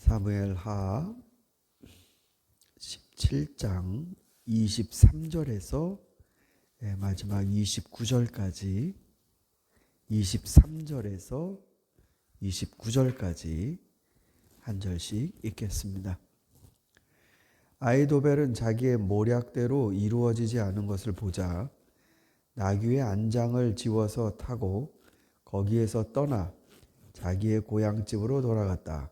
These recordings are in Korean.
사무엘하 17장 23절에서 마지막 29절까지 23절에서 29절까지 한 절씩 읽겠습니다. 아히도벨은 자기의 모략대로 이루어지지 않은 것을 보자 나귀의 안장을 지워서 타고 거기에서 떠나 자기의 고향집으로 돌아갔다.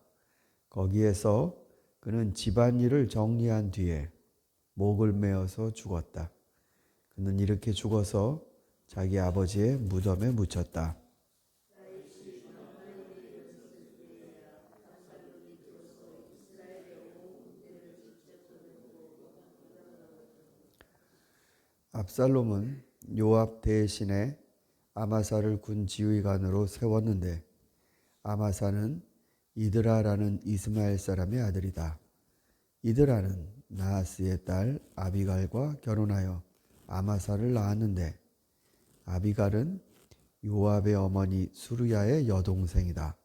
거기에서 그는 집안일을 정리한 뒤에 목을 메어서 죽었다. 그는 이렇게 죽어서 자기 아버지의 무덤에 묻혔다. 압살롬은 요압 대신에 아마사를 군 지휘관으로 세웠는데 아마사는 이드라라는 이스마엘 사람의 아들이다. 이드라는 나하스의 딸 아비갈과 결혼하여 아마사를 낳았는데 아비갈은 요압의 어머니 수르야의 여동생이다.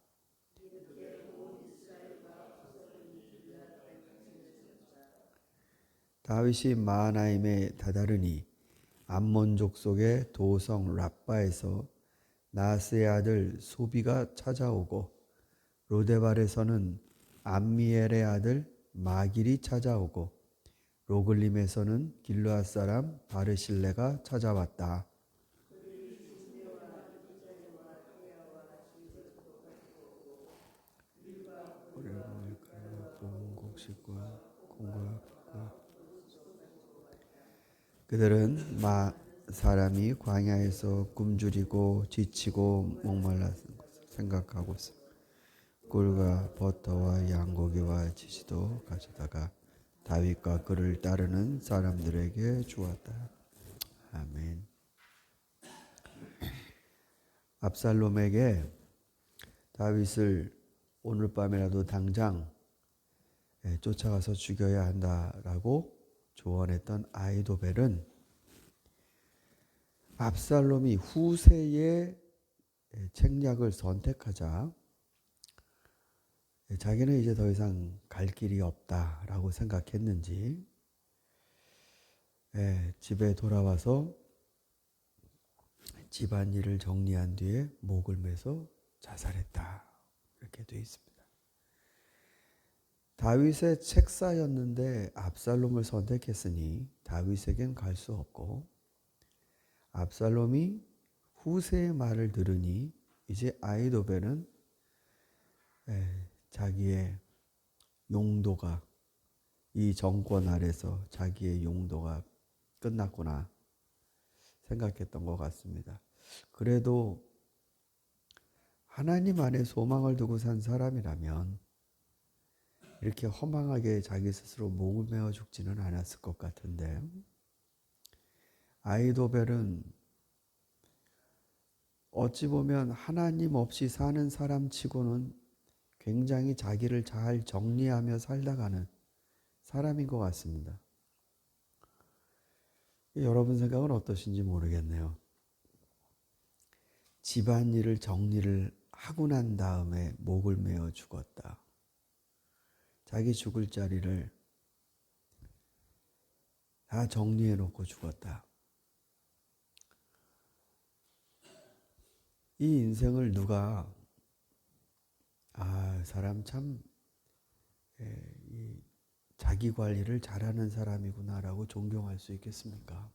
다윗이 마하나임에 다다르니 암몬족 속의 도성 랍바에서 나하스의 아들 소비가 찾아오고 로데발에서는 암미엘의 아들 마길이 찾아오고 로글림에서는 길르앗 사람 바르실레가 찾아왔다. 그들은 사람이 광야에서 굶주리고 지치고 목말랐을 것을 생각하고 있어. 꿀과 버터와 양고기와 치즈도 가져다가 다윗과 그를 따르는 사람들에게 주었다. 아멘. 압살롬에게 다윗을 오늘 밤이라도 당장 쫓아가서 죽여야 한다라고 조언했던 아히도벨은 압살롬이 후세의 책략을 선택하자 자기는 이제 더 이상 갈 길이 없다라고 생각했는지 집에 돌아와서 집안일을 정리한 뒤에 목을 매서 자살했다. 이렇게 되어 있습니다. 다윗의 책사였는데 압살롬을 선택했으니 다윗에겐 갈 수 없고 압살롬이 후세의 말을 들으니 이제 아히도벨은 자기의 용도가 이 정권 아래서 자기의 용도가 끝났구나 생각했던 것 같습니다. 그래도 하나님 안에 소망을 두고 산 사람이라면 이렇게 허망하게 자기 스스로 목을 메어 죽지는 않았을 것 같은데 아히도벨은 어찌 보면 하나님 없이 사는 사람 치고는 굉장히 자기를 잘 정리하며 살다가는 사람인 것 같습니다. 여러분 생각은 어떠신지 모르겠네요. 집안일을 정리를 하고 난 다음에 목을 메어 죽었다. 자기 죽을 자리를 다 정리해 놓고 죽었다. 이 인생을 누가 사람 참 자기 관리를 잘하는 사람이구나라고 존경할 수 있겠습니까?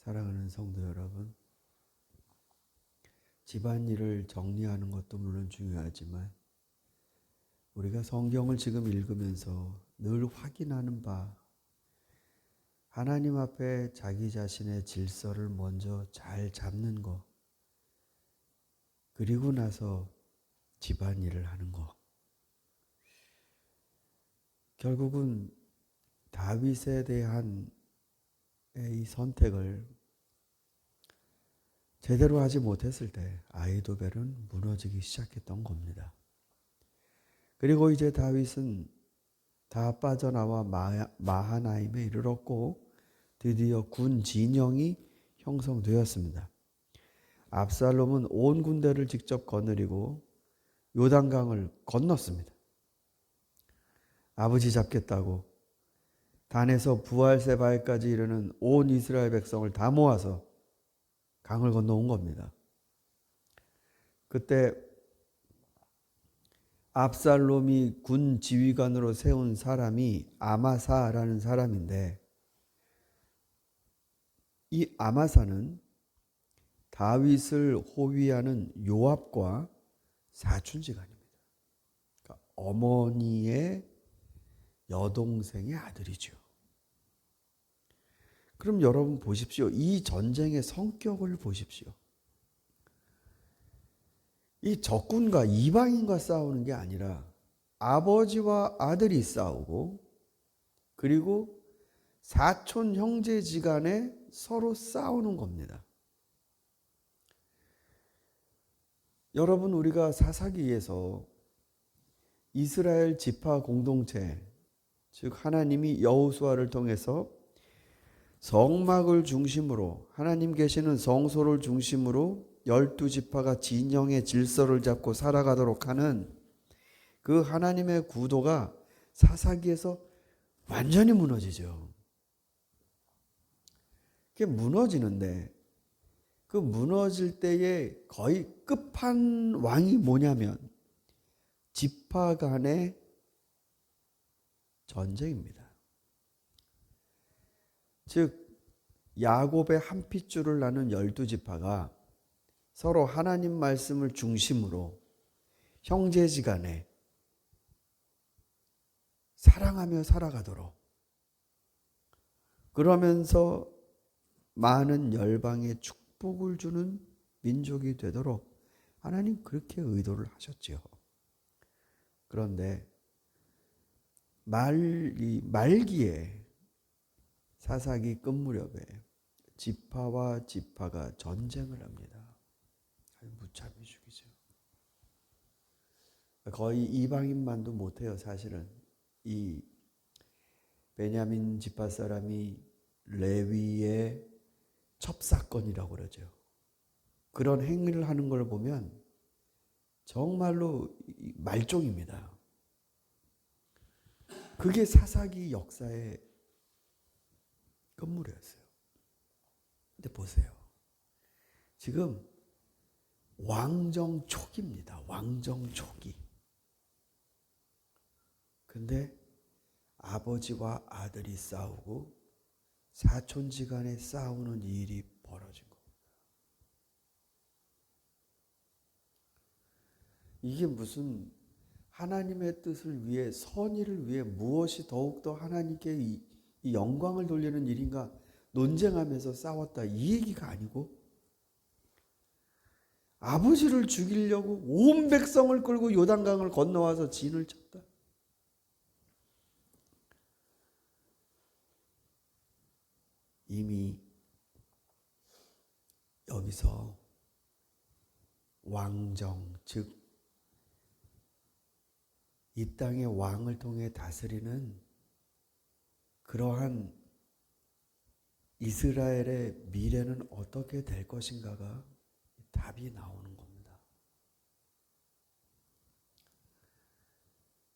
사랑하는 성도 여러분, 집안일을 정리하는 것도 물론 중요하지만 우리가 성경을 지금 읽으면서 늘 확인하는 바 하나님 앞에 자기 자신의 질서를 먼저 잘 잡는 것, 그리고 나서 집안일을 하는 것. 결국은 다윗에 대한 이 선택을 제대로 하지 못했을 때 아히도벨은 무너지기 시작했던 겁니다. 그리고 이제 다윗은 다 빠져나와 마하나임에 이르렀고 드디어 군 진영이 형성되었습니다. 압살롬은 온 군대를 직접 거느리고 요단강을 건넜습니다. 아버지 잡겠다고 단에서 부할세바에까지 이르는 온 이스라엘 백성을 다 모아서 강을 건너온 겁니다. 그때 압살롬이 군 지휘관으로 세운 사람이 아마사라는 사람인데, 이 아마사는 다윗을 호위하는 요압과 사촌지간입니다. 그러니까 어머니의 여동생의 아들이죠. 그럼 여러분 보십시오. 이 전쟁의 성격을 보십시오. 이 적군과 이방인과 싸우는 게 아니라 아버지와 아들이 싸우고, 그리고 사촌 형제지간에 서로 싸우는 겁니다. 여러분, 우리가 사사기에서 이스라엘 지파 공동체, 즉 하나님이 여호수아를 통해서 성막을 중심으로, 하나님 계시는 성소를 중심으로 12지파가 진영의 질서를 잡고 살아가도록 하는 그 하나님의 구도가 사사기에서 완전히 무너지죠. 그게 무너지는데, 그 무너질 때의 거의 끝판왕이 뭐냐면 지파 간의 전쟁입니다. 즉 야곱의 한 핏줄을 나눈 12지파가 서로 하나님 말씀을 중심으로 형제지간에 사랑하며 살아가도록, 그러면서 많은 열방에 축복을 주는 민족이 되도록 하나님 그렇게 의도를 하셨지요. 그런데 말기에 사사기 끝 무렵에 지파와 지파가 전쟁을 합니다. 무참히 죽이죠. 거의 이방인만도 못해요. 사실은 이 베냐민 지파 사람이 레위의 첩사건이라고 그러죠. 그런 행위를 하는 걸 보면 정말로 말종입니다. 그게 사사기 역사의 끝물이었어요. 근데 보세요. 지금 왕정 초기입니다. 왕정 초기. 근데 아버지와 아들이 싸우고 사촌지간에 싸우는 일이 벌어진 겁니다. 이게 무슨 하나님의 뜻을 위해, 선의를 위해 무엇이 더욱더 하나님께 이 영광을 돌리는 일인가 논쟁하면서 싸웠다, 이 얘기가 아니고, 아버지를 죽이려고 온 백성을 끌고 요단강을 건너와서 진을 쳤다. 이미 여기서 왕정, 즉 이 땅의 왕을 통해 다스리는 그러한 이스라엘의 미래는 어떻게 될 것인가가 답이 나오는 겁니다.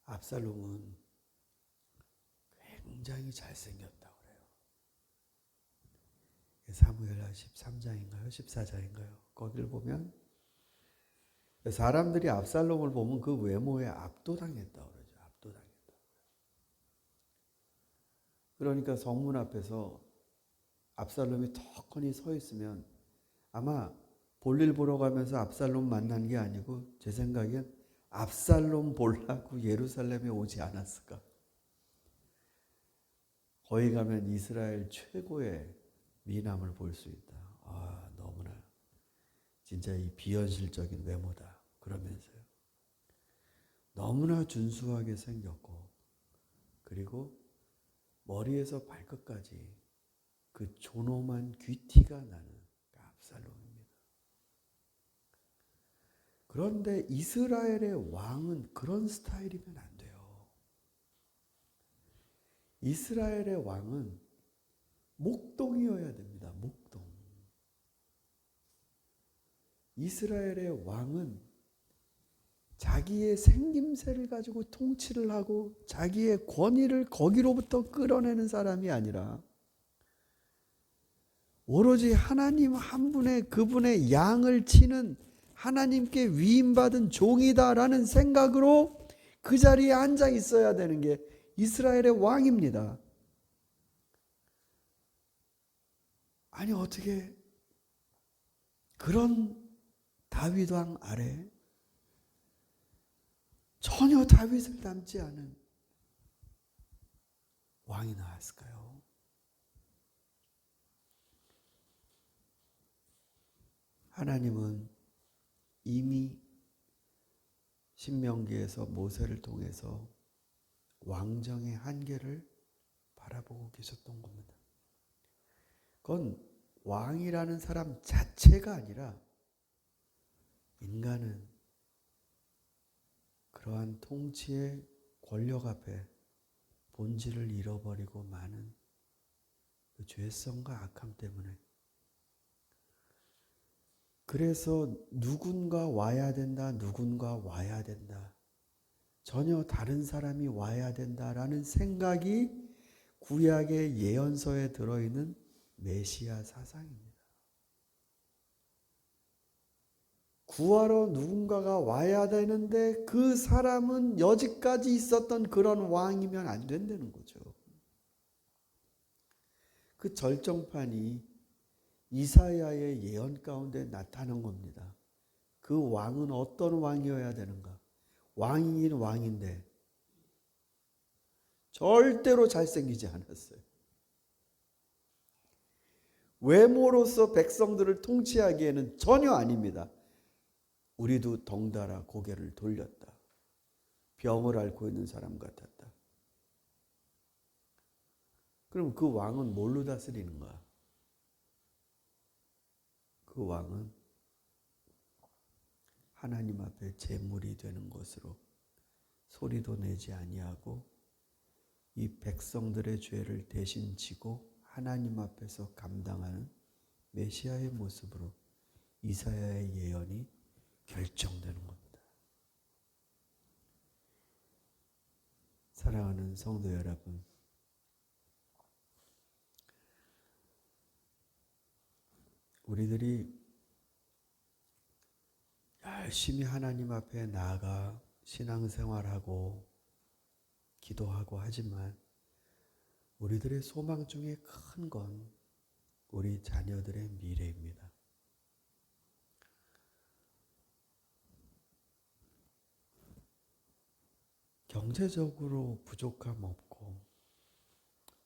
압살롬은 굉장히 잘생겼다고 그래요. 사무엘하 13장인가요? 14장인가요? 거기를 보면 사람들이 압살롬을 보면 그 외모에 압도당했다고 그러죠. 압도당했다. 그러니까 성문 앞에서 압살롬이 턱하니 서 있으면 아마 볼일 보러 가면서 압살롬 만난 게 아니고, 제 생각엔 압살롬 보려고 예루살렘에 오지 않았을까. 거기 가면 이스라엘 최고의 미남을 볼 수 있다. 너무나 진짜 이 비현실적인 외모다. 그러면서요, 너무나 준수하게 생겼고, 그리고 머리에서 발끝까지 그 존엄한 귀티가 나는 압살롬입니다. 그런데 이스라엘의 왕은 그런 스타일이면 안 돼요. 이스라엘의 왕은 목동이어야 됩니다. 목동. 이스라엘의 왕은 자기의 생김새를 가지고 통치를 하고 자기의 권위를 거기로부터 끌어내는 사람이 아니라 오로지 하나님 한 분의 그분의 양을 치는 하나님께 위임받은 종이다라는 생각으로 그 자리에 앉아 있어야 되는 게 이스라엘의 왕입니다. 아니 어떻게 그런 다윗 왕 아래 전혀 다윗을 닮지 않은 왕이 나왔을까요? 하나님은 이미 신명기에서 모세를 통해서 왕정의 한계를 바라보고 계셨던 겁니다. 그건 왕이라는 사람 자체가 아니라 인간은 그러한 통치의 권력 앞에 본질을 잃어버리고 많은 그 죄성과 악함 때문에 그래서 누군가 와야 된다, 누군가 와야 된다. 전혀 다른 사람이 와야 된다라는 생각이 구약의 예언서에 들어있는 메시아 사상입니다. 구하러 누군가가 와야 되는데 그 사람은 여지까지 있었던 그런 왕이면 안 된다는 거죠. 그 절정판이 이사야의 예언 가운데 나타난 겁니다. 그 왕은 어떤 왕이어야 되는가? 왕이긴 왕인데 절대로 잘생기지 않았어요. 외모로서 백성들을 통치하기에는 전혀 아닙니다. 우리도 덩달아 고개를 돌렸다. 병을 앓고 있는 사람 같았다. 그럼 그 왕은 뭘로 다스리는가? 그 왕은 하나님 앞에 제물이 되는 것으로 소리도 내지 아니하고 이 백성들의 죄를 대신 지고 하나님 앞에서 감당하는 메시아의 모습으로 이사야의 예언이 결정되는 겁니다. 사랑하는 성도 여러분, 우리들이 열심히 하나님 앞에 나아가 신앙생활하고 기도하고 하지만 우리들의 소망 중에 큰 건 우리 자녀들의 미래입니다. 경제적으로 부족함 없고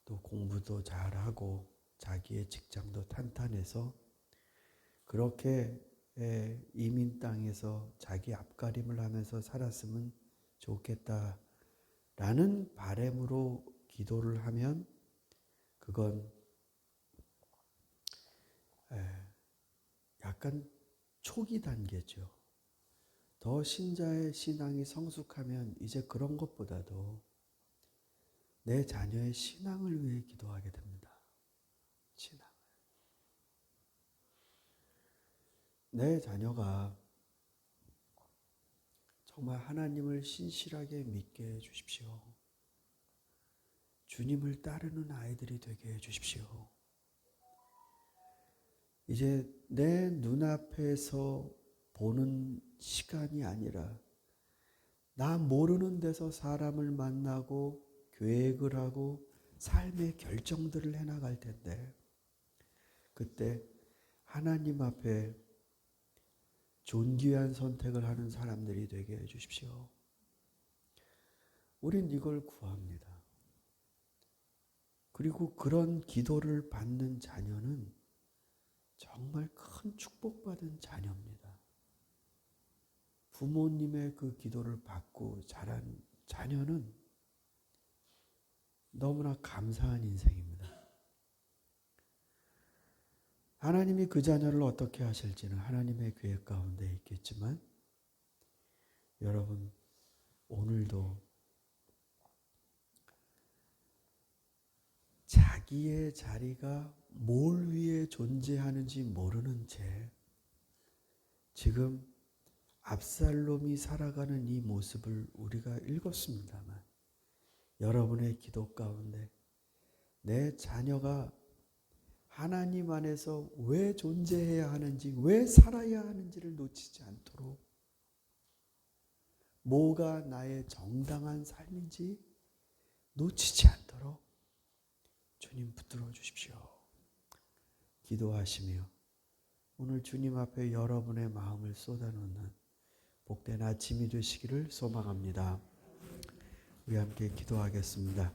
또 공부도 잘하고 자기의 직장도 탄탄해서 그렇게 이민 땅에서 자기 앞가림을 하면서 살았으면 좋겠다라는 바람으로 기도를 하면 그건 약간 초기 단계죠. 더 신자의 신앙이 성숙하면 이제 그런 것보다도 내 자녀의 신앙을 위해 기도하게 됩니다. 신앙. 내 자녀가 정말 하나님을 신실하게 믿게 해주십시오. 주님을 따르는 아이들이 되게 해주십시오. 이제 내 눈앞에서 보는 시간이 아니라 나 모르는 데서 사람을 만나고 계획을 하고 삶의 결정들을 해나갈 텐데 그때 하나님 앞에 존귀한 선택을 하는 사람들이 되게 해주십시오. 우린 이걸 구합니다. 그리고 그런 기도를 받는 자녀는 정말 큰 축복받은 자녀입니다. 부모님의 그 기도를 받고 자란 자녀는 너무나 감사한 인생입니다. 하나님이 그 자녀를 어떻게 하실지는 하나님의 계획 가운데 있겠지만 여러분 오늘도 자기의 자리가 뭘 위해 존재하는지 모르는 채 지금 압살롬이 살아가는 이 모습을 우리가 읽었습니다만 여러분의 기도 가운데 내 자녀가 하나님 안에서 왜 존재해야 하는지, 왜 살아야 하는지를 놓치지 않도록, 뭐가 나의 정당한 삶인지 놓치지 않도록 주님 붙들어 주십시오. 기도하시며 오늘 주님 앞에 여러분의 마음을 쏟아놓는 복된 아침이 되시기를 소망합니다. 우리 함께 기도하겠습니다.